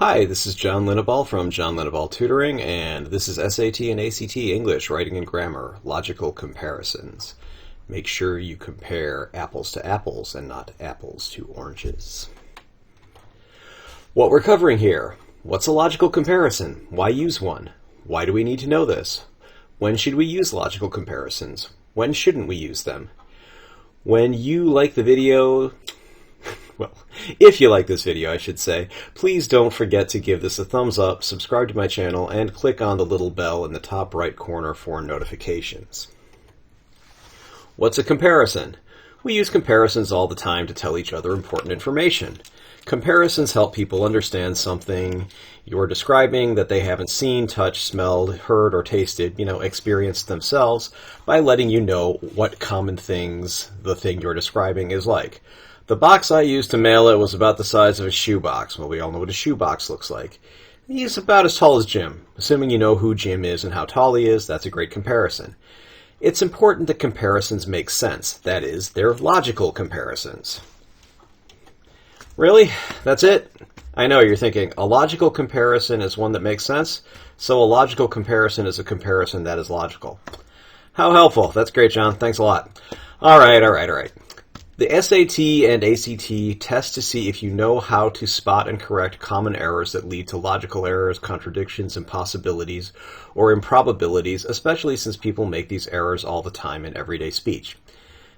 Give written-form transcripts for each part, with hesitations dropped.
Hi, this is John Linneball from John Linneball Tutoring, and this is SAT and ACT English Writing and Grammar, Logical Comparisons. Make sure you compare apples to apples and not apples to oranges. What we're covering here: what's a logical comparison? Why use one? Why do we need to know this? When should we use logical comparisons? When shouldn't we use them? When you like the video, well, if you like this video, I should say, please don't forget to give this a thumbs up, subscribe to my channel, and click on the little bell in the top right corner for notifications. What's a comparison? We use comparisons all the time to tell each other important information. Comparisons help people understand something you're describing that they haven't seen, touched, smelled, heard, or tasted, experienced themselves, by letting you know what common things the thing you're describing is like. The box I used to mail it was about the size of a shoebox. Well, we all know what a shoebox looks like. He's about as tall as Jim. Assuming you know who Jim is and how tall he is, that's a great comparison. It's important that comparisons make sense. That is, they're logical comparisons. Really? That's it? I know you're thinking, a logical comparison is one that makes sense, so a logical comparison is a comparison that is logical. How helpful. That's great, John. Thanks a lot. All right. The SAT and ACT test to see if you know how to spot and correct common errors that lead to logical errors, contradictions, impossibilities, or improbabilities, especially since people make these errors all the time in everyday speech.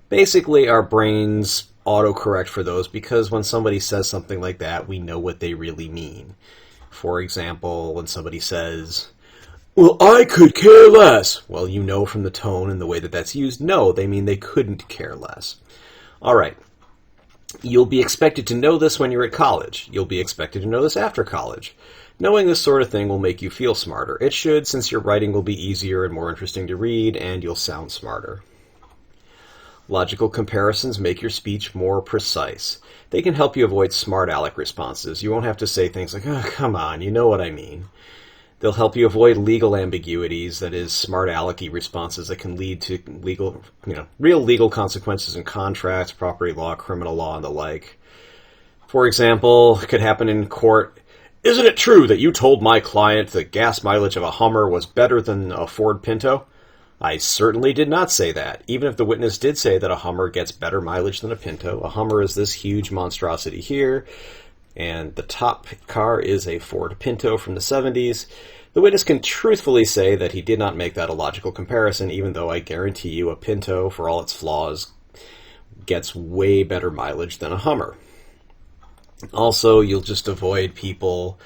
Basically, our brains autocorrect for those because when somebody says something like that, we know what they really mean. For example, when somebody says, "Well, I could care less," well, you know from the tone and the way that that's used, no, they mean they couldn't care less. All right, you'll be expected to know this when you're at college. You'll be expected to know this after college. Knowing this sort of thing will make you feel smarter. It should, since your writing will be easier and more interesting to read, and you'll sound smarter. Logical comparisons make your speech more precise. They can help you avoid smart aleck responses. You won't have to say things like, "Oh, come on, you know what I mean." They'll help you avoid legal ambiguities, that is, smart alecky responses that can lead to real legal consequences in contracts, property law, criminal law, and the like. For example, it could happen in court. "Isn't it true that you told my client the gas mileage of a Hummer was better than a Ford Pinto?" I certainly did not say that. Even if the witness did say that a Hummer gets better mileage than a Pinto, a Hummer is this huge monstrosity here, and the top car is a Ford Pinto from the 70s. The witness can truthfully say that he did not make that a logical comparison, even though I guarantee you a Pinto, for all its flaws, gets way better mileage than a Hummer. Also, you'll just avoid people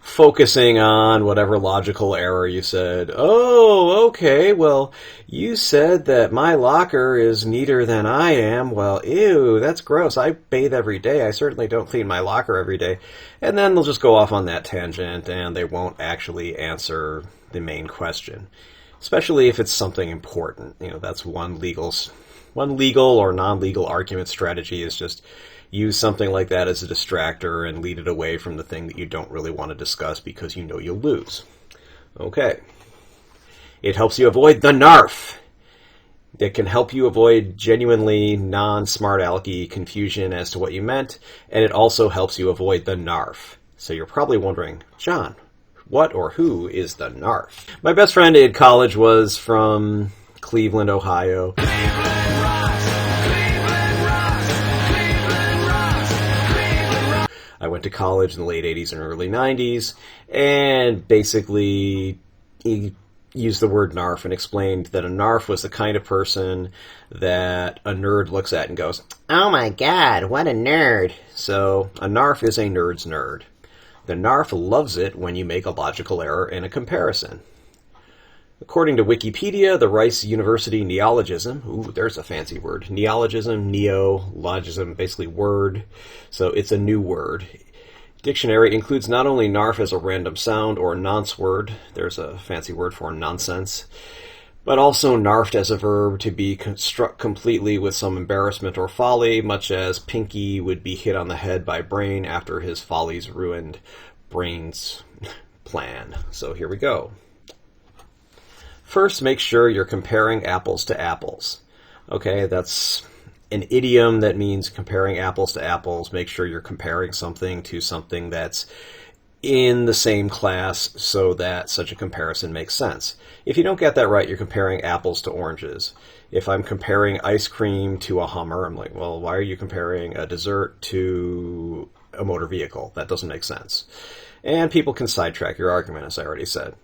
focusing on whatever logical error you said. "Oh, okay, well, you said that my locker is neater than I am. Well, ew, that's gross. I bathe every day. I certainly don't clean my locker every day." And then they'll just go off on that tangent, and they won't actually answer the main question, especially if it's something important. That's one legal or non-legal argument strategy, is just use something like that as a distractor and lead it away from the thing that you don't really want to discuss because you know you'll lose. Okay. It helps you avoid the NARF. It can help you avoid genuinely non-smart alecky confusion as to what you meant, and it also helps you avoid the NARF. So you're probably wondering, John, what or who is the NARF? My best friend in college was from Cleveland, Ohio. I went to college in the late 80s and early 90s, and basically he used the word NARF and explained that a NARF was the kind of person that a nerd looks at and goes, "Oh my god, what a nerd." So a NARF is a nerd's nerd. The NARF loves it when you make a logical error in a comparison. According to Wikipedia, the Rice University neologism, ooh, there's a fancy word, neologism, neologism, basically word, so it's a new word. Dictionary includes not only NARF as a random sound or nonce word, there's a fancy word for nonsense, but also NARFed as a verb to be struck completely with some embarrassment or folly, much as Pinky would be hit on the head by Brain after his follies ruined Brain's plan. So here we go. First, make sure you're comparing apples to apples. Okay, that's an idiom that means comparing apples to apples. Make sure you're comparing something to something that's in the same class so that such a comparison makes sense. If you don't get that right, you're comparing apples to oranges. If I'm comparing ice cream to a Hummer, I'm like, well, why are you comparing a dessert to a motor vehicle? That doesn't make sense. And people can sidetrack your argument, as I already said.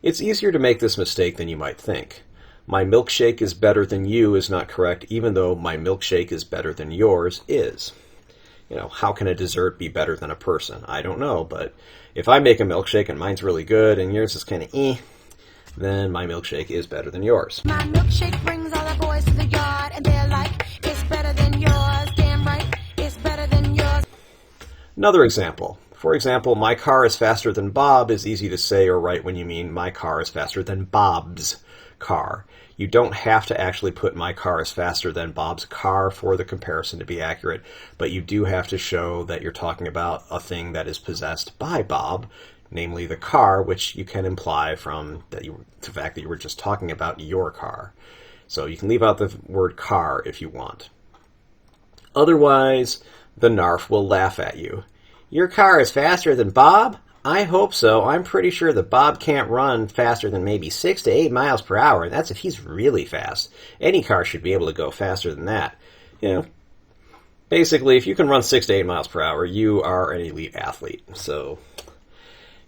It's easier to make this mistake than you might think. My milkshake is better than you is not correct, even though my milkshake is better than yours is. You know, how can a dessert be better than a person? I don't know, but if I make a milkshake and mine's really good and yours is kind of then my milkshake is better than yours. My milkshake brings all the boys to the yard and they're like, it's better than yours. Damn right, it's better than yours. Another example. For example, my car is faster than Bob is easy to say or write when you mean my car is faster than Bob's car. You don't have to actually put my car is faster than Bob's car for the comparison to be accurate, but you do have to show that you're talking about a thing that is possessed by Bob, namely the car, which you can imply from the fact that you were just talking about your car. So you can leave out the word car if you want. Otherwise, the NARF will laugh at you. Your car is faster than Bob? I hope so. I'm pretty sure that Bob can't run faster than maybe 6 to 8 miles per hour, and that's if he's really fast. Any car should be able to go faster than that. You know, basically, if you can run 6 to 8 miles per hour, you are an elite athlete. So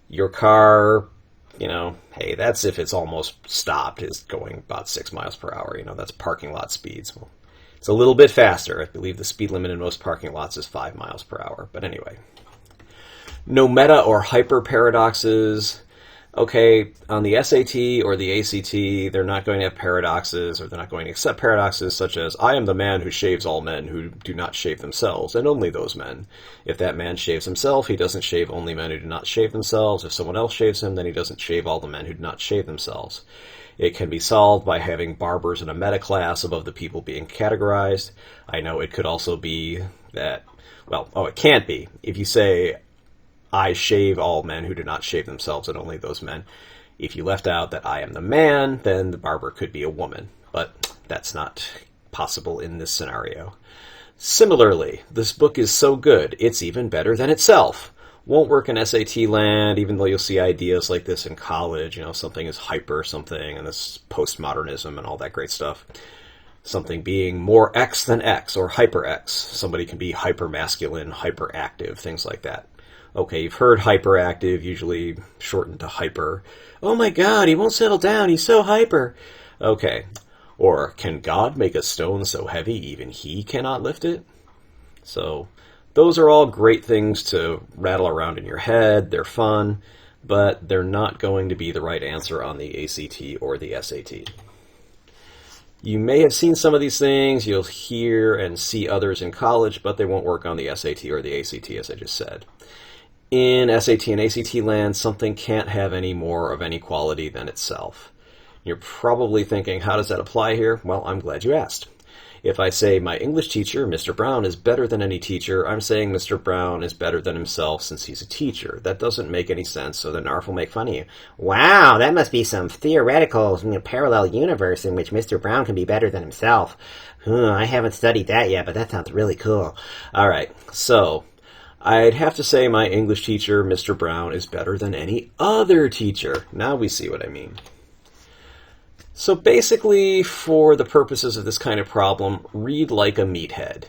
your car, you know, hey, that's if it's almost stopped, is going about 6 miles per hour. You know, that's parking lot speeds. Well, it's a little bit faster. I believe the speed limit in most parking lots is 5 miles per hour. But anyway. No meta or hyper paradoxes. Okay, on the SAT or the ACT, they're not going to have paradoxes, or they're not going to accept paradoxes such as, I am the man who shaves all men who do not shave themselves, and only those men. If that man shaves himself, he doesn't shave only men who do not shave themselves. If someone else shaves him, then he doesn't shave all the men who do not shave themselves. It can be solved by having barbers in a meta class above the people being categorized. I know it could also be that, well, it can't be. If you say, I shave all men who do not shave themselves and only those men. If you left out that I am the man, then the barber could be a woman. But that's not possible in this scenario. Similarly, this book is so good, it's even better than itself. Won't work in SAT land, even though you'll see ideas like this in college. You know, something is hyper something, and this postmodernism and all that great stuff. Something being more X than X, or hyper X. Somebody can be hyper masculine, hyperactive, things like that. Okay, you've heard hyperactive, usually shortened to hyper. Oh my God, he won't settle down, he's so hyper. Okay, or can God make a stone so heavy even he cannot lift it? So, those are all great things to rattle around in your head, they're fun, but they're not going to be the right answer on the ACT or the SAT. You may have seen some of these things, you'll hear and see others in college, but they won't work on the SAT or the ACT, as I just said. In SAT and ACT land, something can't have any more of any quality than itself. You're probably thinking, how does that apply here? Well, I'm glad you asked. If I say my English teacher, Mr. Brown, is better than any teacher, I'm saying Mr. Brown is better than himself since he's a teacher. That doesn't make any sense, so the NARF will make fun of you. Wow, that must be some theoretical parallel universe in which Mr. Brown can be better than himself. I haven't studied that yet, but that sounds really cool. All right, so I'd have to say my English teacher, Mr. Brown, is better than any other teacher. Now we see what I mean. So basically, for the purposes of this kind of problem, read like a meathead.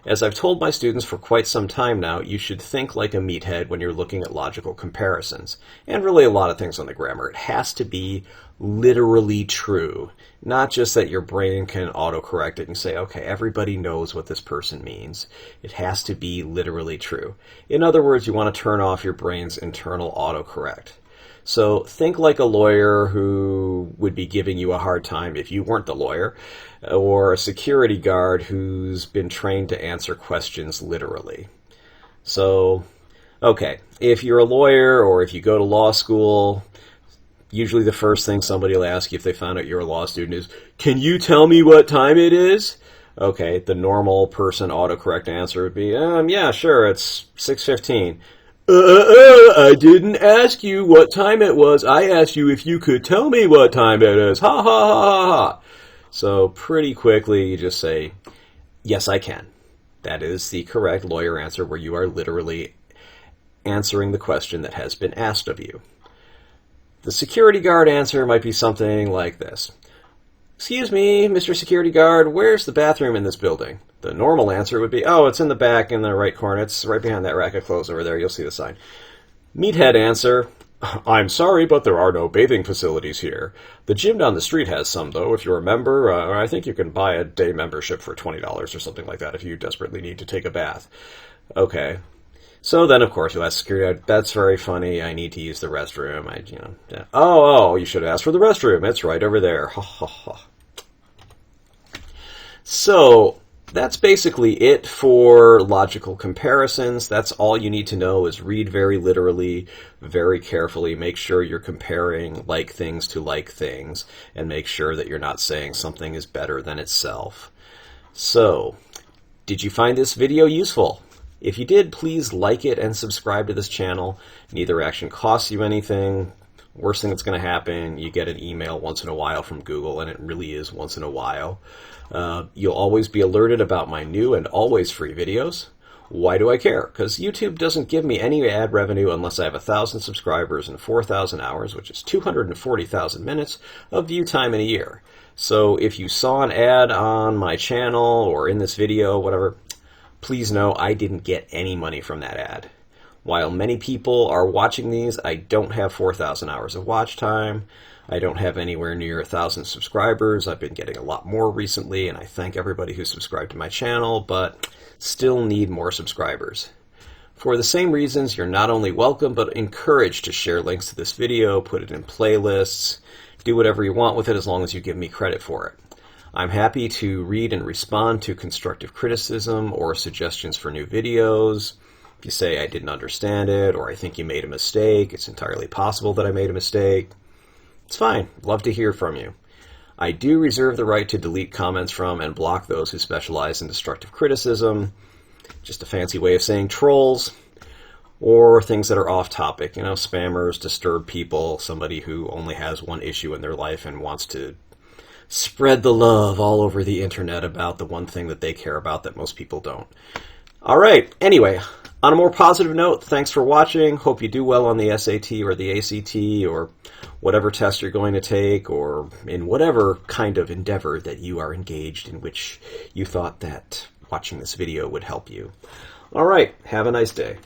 As I've told my students for quite some time now, you should think like a meathead when you're looking at logical comparisons. And really a lot of things on the grammar. It has to be literally true. Not just that your brain can autocorrect it and say, okay, everybody knows what this person means. It has to be literally true. In other words, you want to turn off your brain's internal autocorrect. So think like a lawyer who would be giving you a hard time if you weren't the lawyer, or a security guard who's been trained to answer questions literally. So, okay, if you're a lawyer or if you go to law school, usually the first thing somebody will ask you if they found out you're a law student is, can you tell me what time it is? Okay, the normal person autocorrect answer would be, yeah, sure, it's 6:15. I didn't ask you what time it was. I asked you if you could tell me what time it is. Ha ha ha ha ha. So pretty quickly you just say, yes, I can. That is the correct lawyer answer where you are literally answering the question that has been asked of you. The security guard answer might be something like this. Excuse me, Mr. Security Guard, where's the bathroom in this building? The normal answer would be, oh, it's in the back in the right corner. It's right behind that rack of clothes over there. You'll see the sign. Meathead answer, I'm sorry, but there are no bathing facilities here. The gym down the street has some, though. If you're a member, I think you can buy a day membership for $20 or something like that if you desperately need to take a bath. Okay. So then, of course, you'll ask security, that's very funny. I need to use the restroom. Oh, you should have asked for the restroom. It's right over there. Ha, ha, ha. So that's basically it for logical comparisons. That's all you need to know is read very literally, very carefully. Make sure you're comparing like things to like things, and make sure that you're not saying something is better than itself. So, did you find this video useful? If you did, please like it and subscribe to this channel. Neither action costs you anything. Worst thing that's going to happen, you get an email once in a while from Google, and it really is once in a while. You'll always be alerted about my new and always free videos. Why do I care? Because YouTube doesn't give me any ad revenue unless I have 1,000 subscribers and 4,000 hours, which is 240,000 minutes of view time in a year. So if you saw an ad on my channel or in this video, whatever, please know I didn't get any money from that ad. While many people are watching these, I don't have 4,000 hours of watch time. I don't have anywhere near 1,000 subscribers. I've been getting a lot more recently, and I thank everybody who's subscribed to my channel, but still need more subscribers. For the same reasons, you're not only welcome, but encouraged to share links to this video, put it in playlists, do whatever you want with it as long as you give me credit for it. I'm happy to read and respond to constructive criticism or suggestions for new videos. If you say I didn't understand it or I think you made a mistake, it's entirely possible that I made a mistake. It's fine. Love to hear from you. I do reserve the right to delete comments from and block those who specialize in destructive criticism. Just a fancy way of saying trolls or things that are off topic. Spammers, disturbed people, somebody who only has one issue in their life and wants to spread the love all over the internet about the one thing that they care about that most people don't. All right. Anyway, on a more positive note, thanks for watching. Hope you do well on the SAT or the ACT or whatever test you're going to take or in whatever kind of endeavor that you are engaged in which you thought that watching this video would help you. All right. Have a nice day.